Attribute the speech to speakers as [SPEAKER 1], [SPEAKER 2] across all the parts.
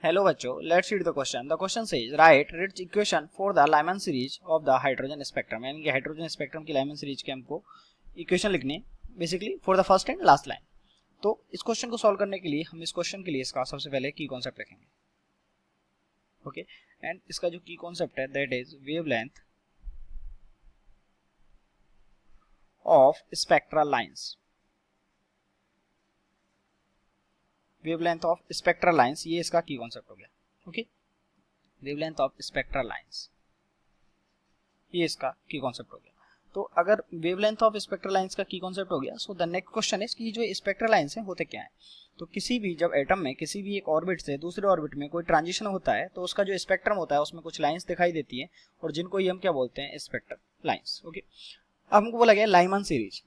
[SPEAKER 1] Hello बच्चों, let's read the question. The question says write Ritz equation for the Lyman series of the hydrogen spectrum. यानी कि hydrogen spectrum की Lyman series के हमको equation लिखने basically for the first and last line. तो इस question को solve करने के लिए हम इस क्वेश्चन के लिए इसका सबसे पहले की कॉन्सेप्ट रखेंगे. ओके, एंड इसका जो की कॉन्सेप्ट है that is wavelength of spectral lines. Wavelength of spectral lines, ये इसका की कॉन्सेप्ट हो गया. Okay, wavelength of spectral lines, ये इसका की कॉन्सेप्ट हो गया. तो अगर वेवलेंथ ऑफ स्पेक्ट्रल लाइंस का की कॉन्सेप्ट हो गया, so the next question is कि जो स्पेक्ट्रल लाइंस हैं होते क्या हैं. तो किसी भी जब एटम में किसी भी एक ऑर्बिट से दूसरे ऑर्बिट में कोई ट्रांजिशन होता है तो उसका जो स्पेक्ट्रम होता है उसमें कुछ लाइंस दिखाई देती है और जिनको ही हम क्या बोलते हैं, स्पेक्ट्रल लाइंस. ओके, अब हमको बोला गया लाइमन सीरीज.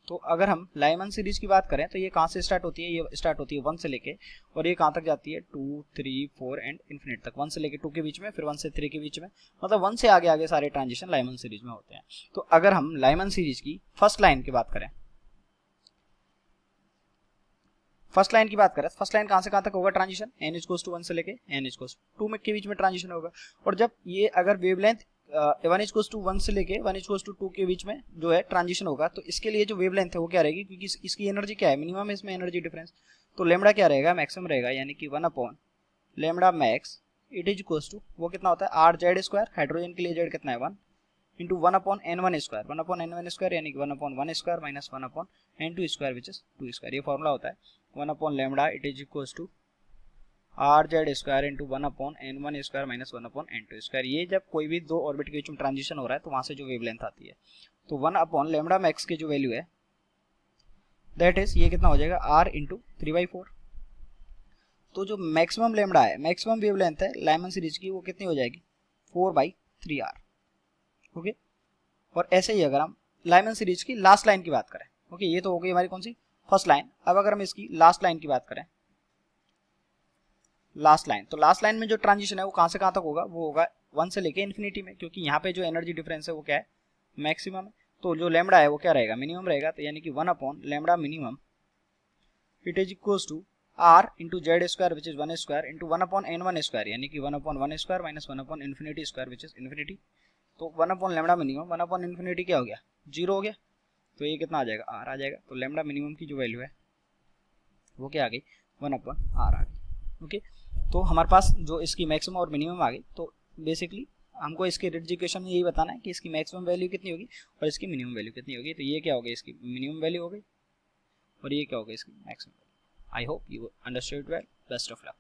[SPEAKER 1] तो अगर हम लाइमन सीरीज की बात करें तो ये कहाँ से स्टार्ट होती है, ये स्टार्ट होती है 1 से लेके और ये कहाँ तक जाती है 2, 3, 4 एंड इन्फिनिट तक. 1 से लेके 2 के बीच में, फिर 1 से 3 के बीच में, मतलब 1 से आगे आगे सारे ट्रांजिशन लाइमन सीरीज में होते हैं. तो अगर हम लाइमन सीरीज की फर्स्ट लाइन की बात करें, फर्स्ट लाइन कहाँ से कहाँ तक होगा ट्रांजिशन, n इक्वल्स टू 1 से लेके n इक्वल्स टू 2 के बीच में ट्रांजिशन होगा. और जब ये अगर वेवलेंथ 1 इक्वल्स टू 1 से लेके 1 इक्वल्स टू 2 के बीच में जो है ट्रांजिशन होगा, तो इसके लिए जो वेवलेंथ है वो क्या रहेगी, क्योंकि इसकी एनर्जी क्या है, मिनिमम है इसमें एनर्जी डिफरेंस. तो लेमडा क्या रहेगा, मैक्सिमम रहेगा, यानी कि 1 upon lambda max it is equals to वो कितना होता है आर जेड स्क्वायर. हाइड्रोजन के लिए जेड कितना है 1 into 1 upon n1 square. 1 upon n1 square यानी कि 1 upon 1 square minus 1 upon n2 square which is 2 square. ये फॉर्मूला होता है 1 upon lambda it is equals to R Z square into 1 upon n1 square minus 1 upon n2 square. ये जब कोई भी दो ऑर्बिट के बीच में ट्रांजिशन हो रहा है तो वहां से जो वेवलेंथ आती है. तो 1 अपॉन लेमडा मैक्स की जो वैल्यू है दैट इज ये कितना हो जाएगा r इंटू 3/4. तो जो मैक्सिमम लेमडा है, मैक्सिमम वेवलेंथ है लाइमन सीरीज की, वो कितनी हो जाएगी 4/3r. ओके, और ऐसे ही अगर हम लाइमन सीरीज की लास्ट लाइन की बात करें, ओके ये तो हो गई हमारी कौन सी फर्स्ट लाइन. अब अगर हम इसकी लास्ट लाइन की बात करें, लास्ट लाइन, तो लास्ट लाइन में जो ट्रांजिशन है वो कहां से कहां तक होगा, वो होगा 1 से लेके इन्फिनिटी में, क्योंकि यहाँ पे जो एनर्जी डिफरेंस है वो क्या है, मैक्सिमम है. तो जो लेमडा है वो क्या रहेगा, मिनिमम रहेगा. तो यानी कि 1 upon lambda minimum it is equals to R into Z square which is 1 square into 1 upon n1 square यानी कि 1 upon 1 square minus 1 upon infinity square which is infinity. तो 1 upon lambda minimum 1 upon infinity क्या हो गया, 0 हो गया. तो ये कितना आ जाएगा, आर आ जाएगा. तो लेमडा मिनिमम की जो वैल्यू है वो क्या आ गई, 1 अपॉन आर आ गई. ओके, तो हमारे पास जो इसकी मैक्सिमम और मिनिमम आ गई. तो बेसिकली हमको इसके रिट्ज इक्वेशन में यही बताना है कि इसकी मैक्सिमम वैल्यू कितनी होगी और इसकी मिनिमम वैल्यू कितनी होगी. तो ये क्या हो गई, इसकी मिनिमम वैल्यू हो गई और ये क्या हो गई, इसकी maximum value. I hope you understood well. Best of luck.